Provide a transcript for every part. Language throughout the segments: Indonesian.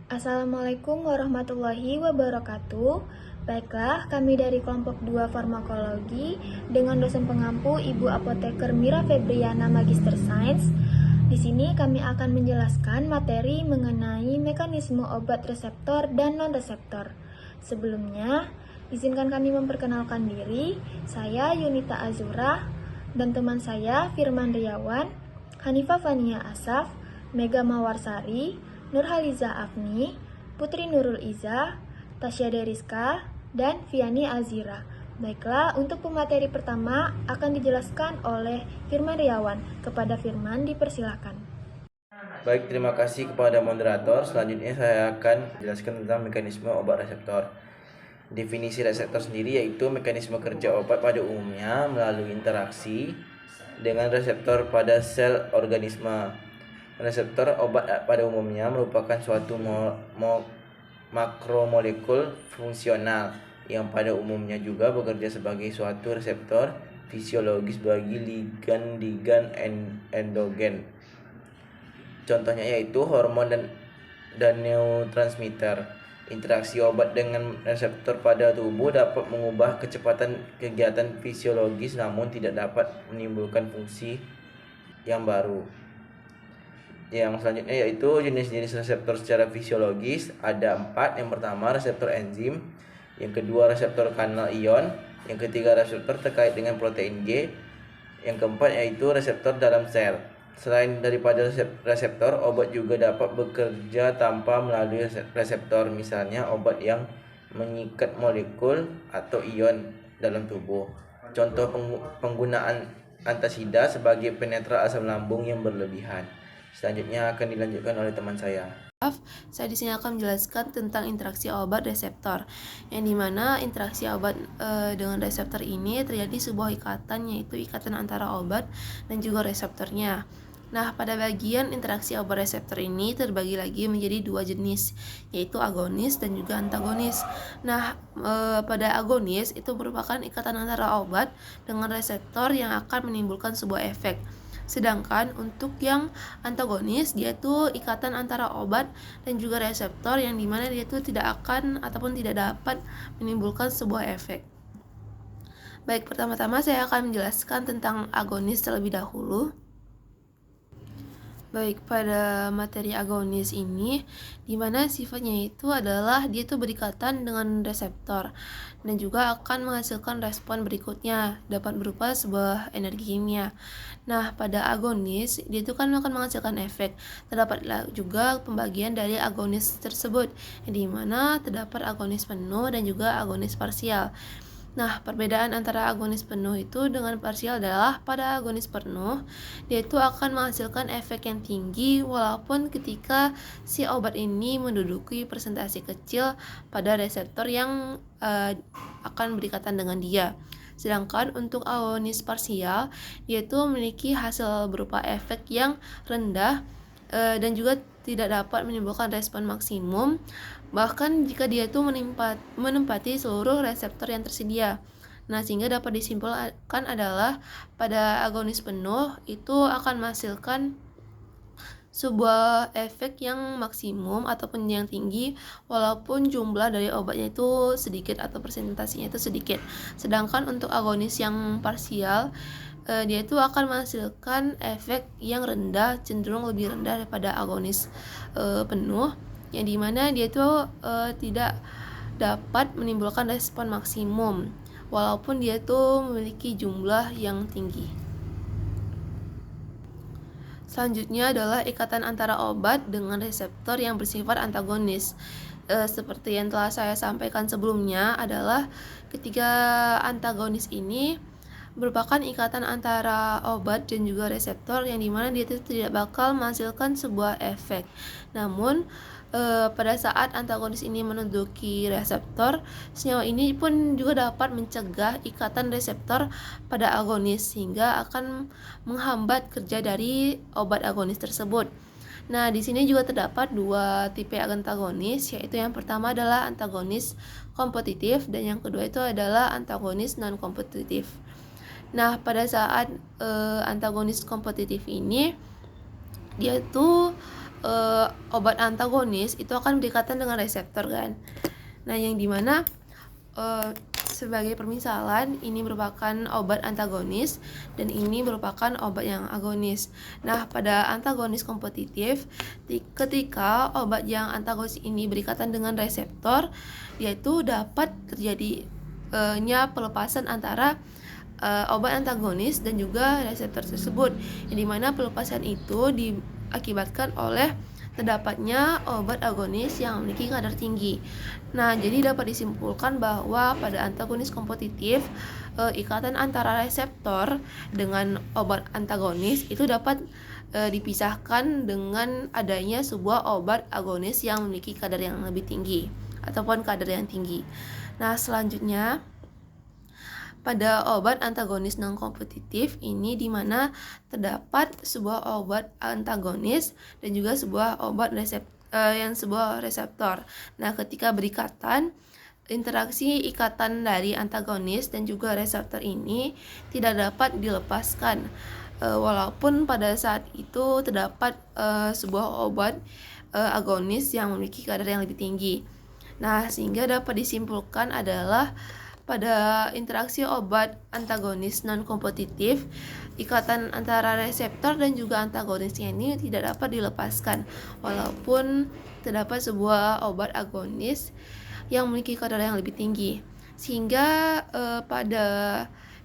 Assalamualaikum warahmatullahi wabarakatuh. Baiklah, kami dari kelompok 2 farmakologi dengan dosen pengampu Ibu Apoteker Mira Febriana Magister Sains. Di sini kami akan menjelaskan materi mengenai mekanisme obat reseptor dan non-reseptor. Sebelumnya, izinkan kami memperkenalkan diri. Saya Yunita Azura dan teman saya Firman Riawan, Hanifa Fania Asaf, Mega Mawarsari, Nurhaliza Afni, Putri Nurul Iza, Tasya Deriska, dan Viani Azira. Baiklah, untuk pemateri pertama akan dijelaskan oleh Firman Riawan. Kepada Firman, dipersilakan. Baik, terima kasih kepada moderator. Selanjutnya saya akan menjelaskan tentang mekanisme obat reseptor. Definisi reseptor sendiri yaitu mekanisme kerja obat pada umumnya melalui interaksi dengan reseptor pada sel organisme. Reseptor obat pada umumnya merupakan suatu makromolekul fungsional yang pada umumnya juga bekerja sebagai suatu reseptor fisiologis bagi ligan-ligan endogen. Contohnya yaitu hormon dan neurotransmitter. Interaksi obat dengan reseptor pada tubuh dapat mengubah kecepatan kegiatan fisiologis namun tidak dapat menimbulkan fungsi yang baru. Yang selanjutnya yaitu jenis-jenis reseptor secara fisiologis ada 4. Yang pertama reseptor enzim, yang kedua reseptor kanal ion, yang ketiga reseptor terkait dengan protein G, yang keempat yaitu reseptor dalam sel. Selain daripada reseptor, obat juga dapat bekerja tanpa melalui reseptor, misalnya obat yang mengikat molekul atau ion dalam tubuh. Contoh penggunaan antasida sebagai penetral asam lambung yang berlebihan. Selanjutnya akan dilanjutkan oleh teman saya. Saya di sini akan menjelaskan tentang interaksi obat reseptor, yang dimana interaksi obat dengan reseptor ini terjadi sebuah ikatan, yaitu ikatan antara obat dan juga reseptornya. Nah, pada bagian interaksi obat reseptor ini terbagi lagi menjadi dua jenis, yaitu agonis dan juga antagonis. Nah, pada agonis itu merupakan ikatan antara obat dengan reseptor yang akan menimbulkan sebuah efek. Sedangkan untuk yang antagonis, dia itu ikatan antara obat dan juga reseptor yang dimana dia itu tidak akan ataupun tidak dapat menimbulkan sebuah efek. Baik, pertama-tama saya akan menjelaskan tentang agonis terlebih dahulu. Baik, pada materi agonis ini dimana sifatnya itu adalah dia itu berikatan dengan reseptor dan juga akan menghasilkan respon berikutnya, dapat berupa sebuah energi kimia. Nah, pada agonis dia itu kan akan menghasilkan efek. Terdapat juga pembagian dari agonis tersebut, di mana terdapat agonis penuh dan juga agonis parsial. Nah, perbedaan antara agonis penuh itu dengan parsial adalah pada agonis penuh, dia itu akan menghasilkan efek yang tinggi walaupun ketika si obat ini menduduki presentasi kecil pada reseptor yang akan berikatan dengan dia. Sedangkan untuk agonis parsial, dia itu memiliki hasil berupa efek yang rendah dan juga tidak dapat menimbulkan respon maksimum, bahkan jika dia itu menempati seluruh reseptor yang tersedia. Nah, sehingga dapat disimpulkan adalah pada agonis penuh itu akan menghasilkan sebuah efek yang maksimum ataupun yang tinggi walaupun jumlah dari obatnya itu sedikit atau presentasinya itu sedikit. Sedangkan untuk agonis yang parsial, dia itu akan menghasilkan efek yang rendah, cenderung lebih rendah daripada agonis penuh, yang dimana dia itu tidak dapat menimbulkan respon maksimum walaupun dia itu memiliki jumlah yang tinggi. Selanjutnya adalah ikatan antara obat dengan reseptor yang bersifat antagonis. Seperti yang telah saya sampaikan sebelumnya adalah ketiga antagonis ini merupakan ikatan antara obat dan juga reseptor yang dimana dia itu tidak bakal menghasilkan sebuah efek. Namun pada saat antagonis ini menduduki reseptor, senyawa ini pun juga dapat mencegah ikatan reseptor pada agonis sehingga akan menghambat kerja dari obat agonis tersebut. Nah, di sini juga terdapat dua tipe antagonis, yaitu yang pertama adalah antagonis kompetitif dan yang kedua itu adalah antagonis non-kompetitif. Nah, pada saat antagonis kompetitif ini dia itu obat antagonis itu akan berikatan dengan reseptor kan. Nah, yang dimana sebagai permisalan ini merupakan obat antagonis dan ini merupakan obat yang agonis. Nah, pada antagonis kompetitif, ketika obat yang antagonis ini berikatan dengan reseptor, yaitu dapat terjadinya pelepasan antara obat antagonis dan juga reseptor tersebut, yang dimana pelepasan itu diakibatkan oleh terdapatnya obat agonis yang memiliki kadar tinggi. Nah, jadi dapat disimpulkan bahwa pada antagonis kompetitif, ikatan antara reseptor dengan obat antagonis itu dapat dipisahkan dengan adanya sebuah obat agonis yang memiliki kadar yang lebih tinggi ataupun kadar yang tinggi. Nah, selanjutnya pada obat antagonis non-kompetitif ini di mana terdapat sebuah obat antagonis dan juga sebuah obat sebuah reseptor. Nah, ketika berikatan, interaksi ikatan dari antagonis dan juga reseptor ini tidak dapat dilepaskan. Walaupun pada saat itu terdapat sebuah obat agonis yang memiliki kadar yang lebih tinggi. Nah, sehingga dapat disimpulkan adalah pada interaksi obat antagonis non-kompetitif, ikatan antara reseptor dan juga antagonisnya ini tidak dapat dilepaskan walaupun terdapat sebuah obat agonis yang memiliki kadar yang lebih tinggi. Sehingga pada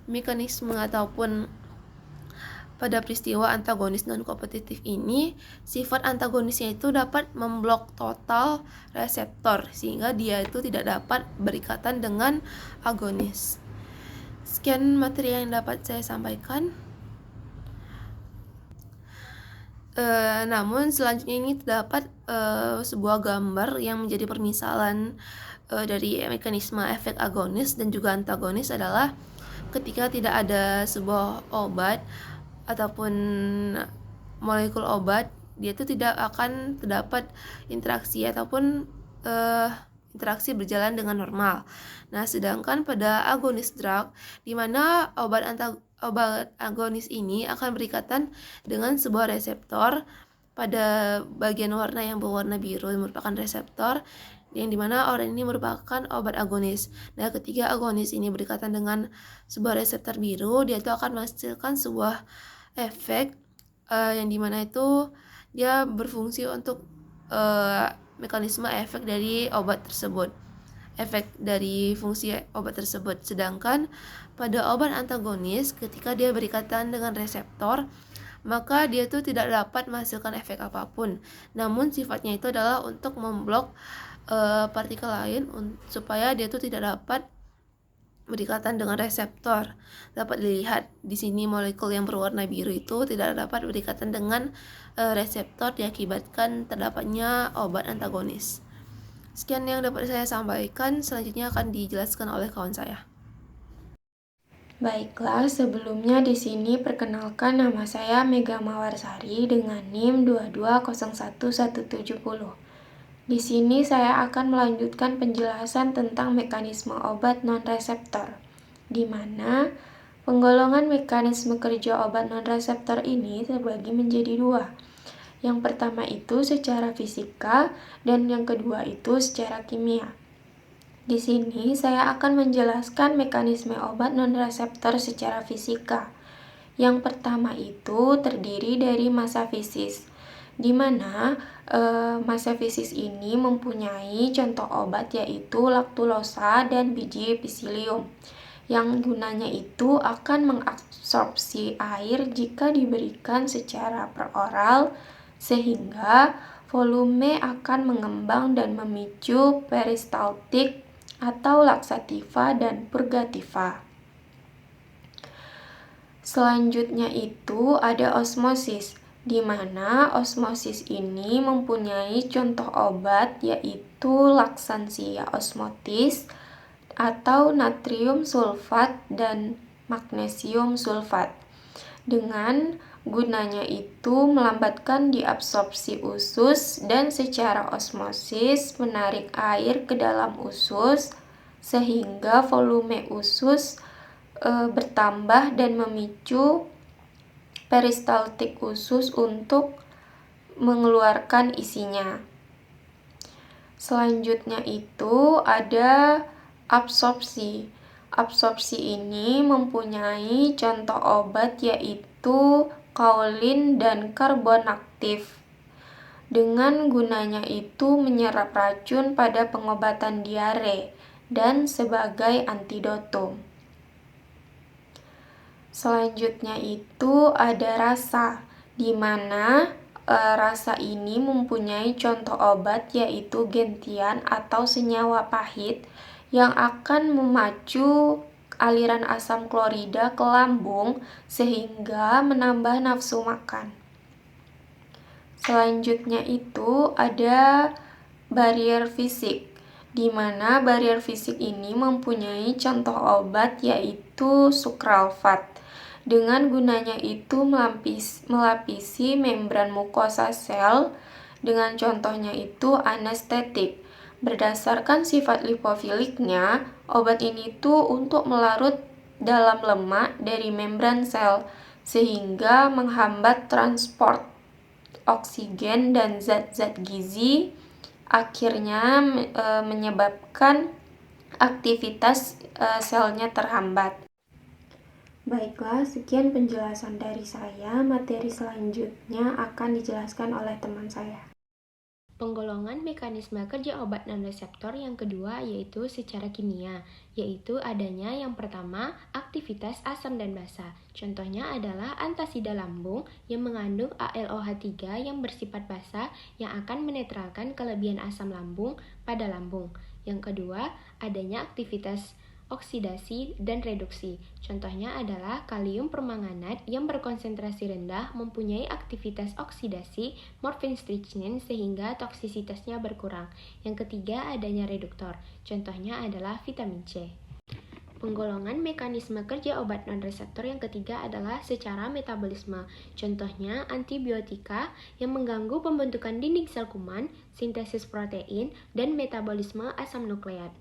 mekanisme ataupun pada peristiwa antagonis non-kompetitif ini, sifat antagonisnya itu dapat memblok total reseptor sehingga dia itu tidak dapat berikatan dengan agonis. Sekian materi yang dapat saya sampaikan. Namun selanjutnya ini terdapat sebuah gambar yang menjadi permisalan dari mekanisme efek agonis dan juga antagonis adalah ketika tidak ada sebuah obat ataupun molekul obat, dia itu tidak akan terdapat interaksi ataupun interaksi berjalan dengan normal. Nah, sedangkan pada agonis drug, di mana obat agonis ini akan berikatan dengan sebuah reseptor pada bagian warna yang berwarna biru yang merupakan reseptor, yang dimana orang ini merupakan obat agonis. Nah, ketika agonis ini berikatan dengan sebuah reseptor biru, dia itu akan menghasilkan sebuah efek yang dimana itu dia berfungsi untuk mekanisme efek dari obat tersebut, efek dari fungsi obat tersebut. Sedangkan pada obat antagonis, ketika dia berikatan dengan reseptor, maka dia itu tidak dapat menghasilkan efek apapun. Namun sifatnya itu adalah untuk memblok partikel lain supaya dia itu tidak dapat berikatan dengan reseptor. Dapat dilihat di sini molekul yang berwarna biru itu tidak dapat berikatan dengan reseptor diakibatkan terdapatnya obat antagonis. Sekian yang dapat saya sampaikan, selanjutnya akan dijelaskan oleh kawan saya. Baiklah, sebelumnya di sini perkenalkan nama saya Mega Mawarsari dengan NIM 2201170. Di sini saya akan melanjutkan penjelasan tentang mekanisme obat non-reseptor, di mana penggolongan mekanisme kerja obat non-reseptor ini terbagi menjadi dua. Yang pertama itu secara fisika dan yang kedua itu secara kimia. Di sini saya akan menjelaskan mekanisme obat non-reseptor secara fisika. Yang pertama itu terdiri dari massa fisis, di mana massa fisis ini mempunyai contoh obat yaitu laktulosa dan biji psyllium, yang gunanya itu akan mengabsorpsi air jika diberikan secara peroral, sehingga volume akan mengembang dan memicu peristaltik atau laksativa dan purgativa. Selanjutnya itu ada osmosis, di mana osmosis ini mempunyai contoh obat yaitu laksansia osmotis atau natrium sulfat dan magnesium sulfat. Dengan gunanya itu melambatkan diabsorpsi usus dan secara osmosis menarik air ke dalam usus sehingga volume usus bertambah dan memicu peristaltik usus untuk mengeluarkan isinya. Selanjutnya itu ada absorpsi. Absorpsi ini mempunyai contoh obat yaitu kaolin dan karbon aktif. Dengan gunanya itu menyerap racun pada pengobatan diare dan sebagai antidotum. Selanjutnya itu ada rasa, di mana rasa ini mempunyai contoh obat yaitu gentian atau senyawa pahit yang akan memacu aliran asam klorida ke lambung sehingga menambah nafsu makan. Selanjutnya itu ada barier fisik, di mana barier fisik ini mempunyai contoh obat yaitu sukralfat. Dengan gunanya itu melapisi membran mukosa sel, dengan contohnya itu anestetik. Berdasarkan sifat lipofiliknya, obat ini tuh untuk melarut dalam lemak dari membran sel, sehingga menghambat transport oksigen dan zat-zat gizi, akhirnya menyebabkan aktivitas selnya terhambat. Baiklah, sekian penjelasan dari saya. Materi selanjutnya akan dijelaskan oleh teman saya. Penggolongan mekanisme kerja obat non-reseptor yang kedua yaitu secara kimia, yaitu adanya yang pertama aktivitas asam dan basa. Contohnya adalah antasida lambung yang mengandung ALOH3 yang bersifat basa yang akan menetralkan kelebihan asam lambung pada lambung. Yang kedua, adanya aktivitas oksidasi dan reduksi. Contohnya adalah kalium permanganat yang berkonsentrasi rendah mempunyai aktivitas oksidasi morfin strychnine sehingga toksisitasnya berkurang. Yang ketiga adanya reduktor. Contohnya adalah vitamin C. Penggolongan mekanisme kerja obat non-reseptor yang ketiga adalah secara metabolisme. Contohnya antibiotika yang mengganggu pembentukan dinding sel kuman, sintesis protein, dan metabolisme asam nukleat.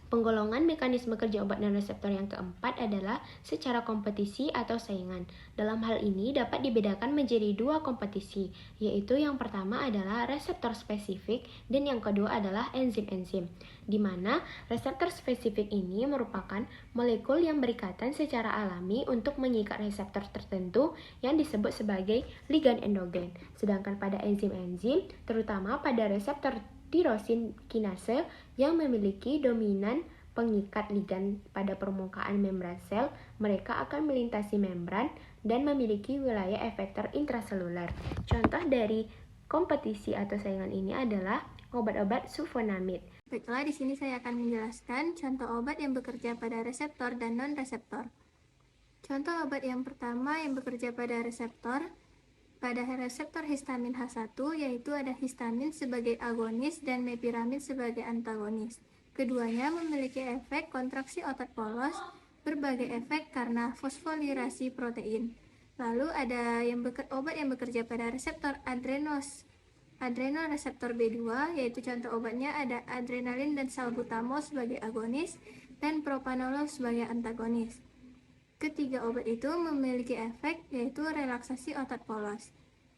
Penggolongan mekanisme kerja obat non-reseptor yang keempat adalah secara kompetisi atau saingan. Dalam hal ini dapat dibedakan menjadi dua kompetisi, yaitu yang pertama adalah reseptor spesifik dan yang kedua adalah enzim-enzim, di mana reseptor spesifik ini merupakan molekul yang berikatan secara alami untuk mengikat reseptor tertentu yang disebut sebagai ligan endogen. Sedangkan pada enzim-enzim, terutama pada reseptor tirosin kinase yang memiliki dominan pengikat ligan pada permukaan membran sel, mereka akan melintasi membran dan memiliki wilayah efektor intraseluler. Contoh dari kompetisi atau saingan ini adalah obat-obat sulfonamid. Baiklah, di sini saya akan menjelaskan contoh obat yang bekerja pada reseptor dan non-reseptor. Contoh obat yang pertama yang bekerja pada reseptor histamin H1, yaitu ada histamin sebagai agonis dan mepiramid sebagai antagonis. Keduanya memiliki efek kontraksi otot polos, berbagai efek karena fosfolirasi protein. Lalu ada obat yang bekerja pada reseptor adrenoreseptor B2, yaitu contoh obatnya ada adrenalin dan salbutamol sebagai agonis dan propanolol sebagai antagonis. Ketiga obat itu memiliki efek yaitu relaksasi otot polos.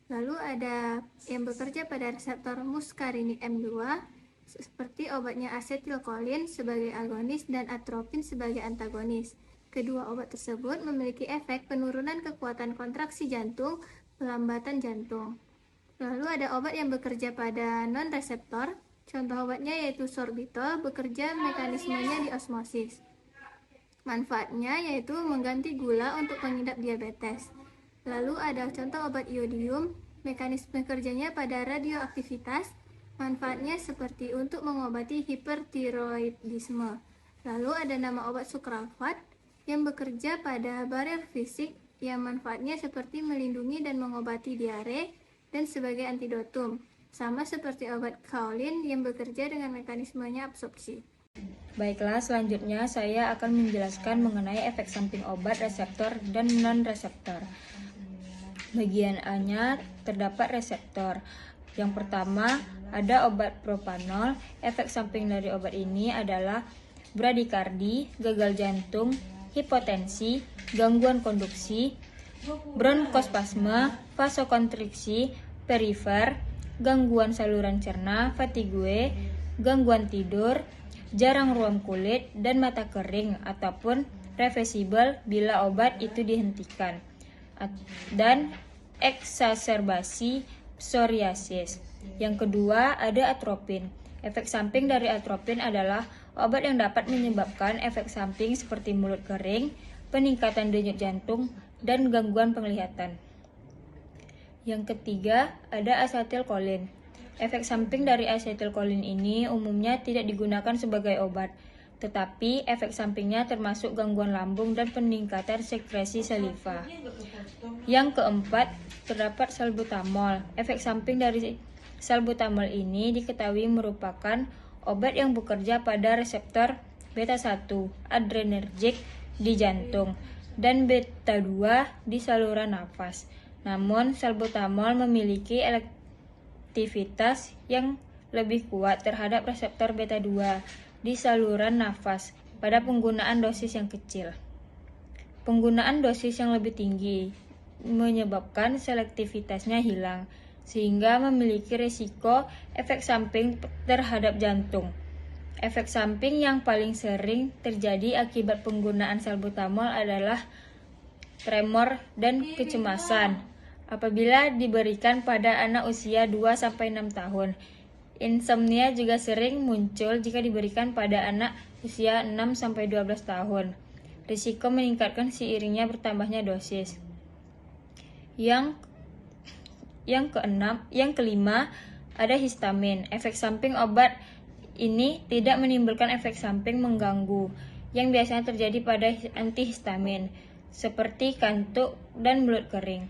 Lalu ada yang bekerja pada reseptor muskarinik M2 seperti obatnya asetilkolin sebagai agonis dan atropin sebagai antagonis. Kedua obat tersebut memiliki efek penurunan kekuatan kontraksi jantung, pelambatan jantung. Lalu ada obat yang bekerja pada non-reseptor. Contoh obatnya yaitu sorbitol, bekerja mekanismenya di osmosis. Manfaatnya yaitu mengganti gula untuk pengidap diabetes. Lalu ada contoh obat iodium, mekanisme kerjanya pada radioaktivitas. Manfaatnya seperti untuk mengobati hipertiroidisme. Lalu ada nama obat sukralfat yang bekerja pada barier fisik yang manfaatnya seperti melindungi dan mengobati diare dan sebagai antidotum. Sama seperti obat kaolin yang bekerja dengan mekanismenya absorpsi. Baiklah, selanjutnya saya akan menjelaskan mengenai efek samping obat reseptor dan non-reseptor. Bagian A-nya terdapat reseptor. Yang pertama, ada obat propanol. Efek samping dari obat ini adalah bradikardi, gagal jantung, hipotensi, gangguan konduksi, bronkospasme, vasokonstriksi, perifer, gangguan saluran cerna, fatigue, gangguan tidur, jarang ruam kulit, dan mata kering ataupun reversible bila obat itu dihentikan, dan eksaserbasi psoriasis. Yang kedua ada atropin. Efek samping dari atropin adalah obat yang dapat menyebabkan efek samping seperti mulut kering, peningkatan denyut jantung, dan gangguan penglihatan. Yang ketiga ada asetilkolin. Efek samping dari asetilkolin ini umumnya tidak digunakan sebagai obat, tetapi efek sampingnya termasuk gangguan lambung dan peningkatan sekresi saliva. Yang keempat, terdapat salbutamol. Efek samping dari salbutamol ini diketahui merupakan obat yang bekerja pada reseptor beta 1 adrenergik di jantung dan beta 2 di saluran nafas. Namun, salbutamol memiliki aktivitas yang lebih kuat terhadap reseptor beta 2 di saluran nafas pada penggunaan dosis yang kecil. Penggunaan dosis yang lebih tinggi menyebabkan selektivitasnya hilang, sehingga memiliki risiko efek samping terhadap jantung. Efek samping yang paling sering terjadi akibat penggunaan salbutamol adalah tremor dan kecemasan apabila diberikan pada anak usia 2-6 tahun. Insomnia juga sering muncul jika diberikan pada anak usia 6-12 tahun. Risiko meningkatkan seiringnya bertambahnya dosis. Yang kelima ada histamin. Efek samping obat ini tidak menimbulkan efek samping mengganggu yang biasanya terjadi pada antihistamin seperti kantuk dan mulut kering.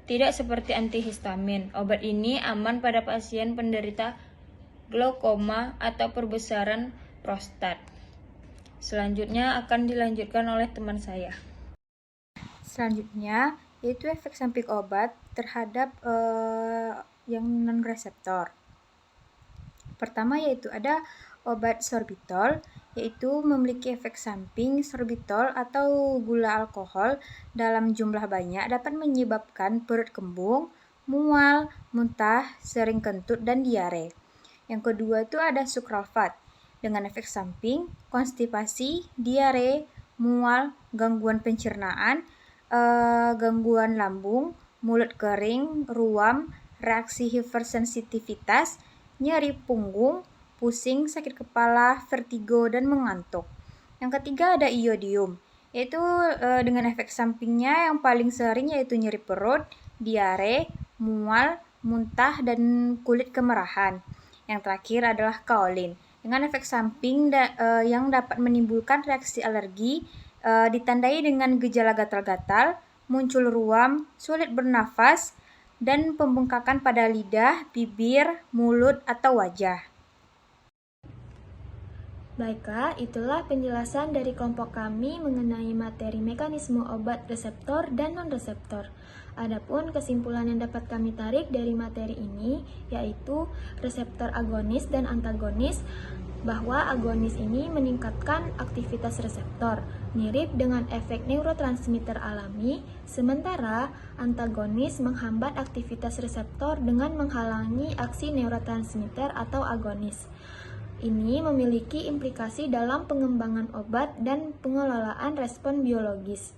Tidak seperti antihistamin, obat ini aman pada pasien penderita glaukoma atau perbesaran prostat. Selanjutnya akan dilanjutkan oleh teman saya. Selanjutnya yaitu efek samping obat terhadap yang non-reseptor. Pertama yaitu ada obat sorbitol, yaitu memiliki efek samping. Sorbitol atau gula alkohol dalam jumlah banyak dapat menyebabkan perut kembung, mual, muntah, sering kentut, dan diare. Yang kedua itu ada sukralfat dengan efek samping konstipasi, diare, mual, gangguan pencernaan, gangguan lambung, mulut kering, ruam, reaksi hipersensitivitas, nyeri punggung, pusing, sakit kepala, vertigo, dan mengantuk. Yang ketiga ada iodium, yaitu dengan efek sampingnya yang paling sering yaitu nyeri perut, diare, mual, muntah, dan kulit kemerahan. Yang terakhir adalah kaolin, dengan efek samping yang dapat menimbulkan reaksi alergi, ditandai dengan gejala gatal-gatal, muncul ruam, sulit bernafas, dan pembengkakan pada lidah, bibir, mulut, atau wajah. Baiklah, itulah penjelasan dari kelompok kami mengenai materi mekanisme obat reseptor dan non-reseptor. Adapun kesimpulan yang dapat kami tarik dari materi ini yaitu reseptor agonis dan antagonis, bahwa agonis ini meningkatkan aktivitas reseptor, mirip dengan efek neurotransmitter alami, sementara antagonis menghambat aktivitas reseptor dengan menghalangi aksi neurotransmitter atau agonis. Ini memiliki implikasi dalam pengembangan obat dan pengelolaan respon biologis.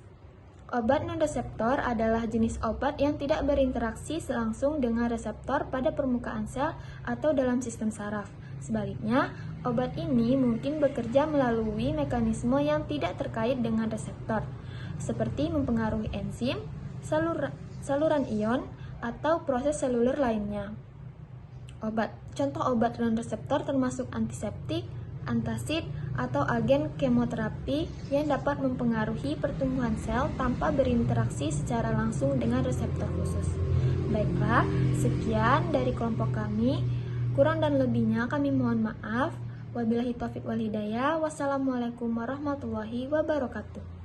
Obat non-reseptor adalah jenis obat yang tidak berinteraksi langsung dengan reseptor pada permukaan sel atau dalam sistem saraf. Sebaliknya, obat ini mungkin bekerja melalui mekanisme yang tidak terkait dengan reseptor, seperti mempengaruhi enzim, saluran ion, atau proses seluler lainnya. Contoh obat non-reseptor termasuk antiseptik, antasid, atau agen kemoterapi yang dapat mempengaruhi pertumbuhan sel tanpa berinteraksi secara langsung dengan reseptor khusus. Baiklah, sekian dari kelompok kami. Kurang dan lebihnya kami mohon maaf. Wabillahi taufiq wal hidayah. Wassalamualaikum warahmatullahi wabarakatuh.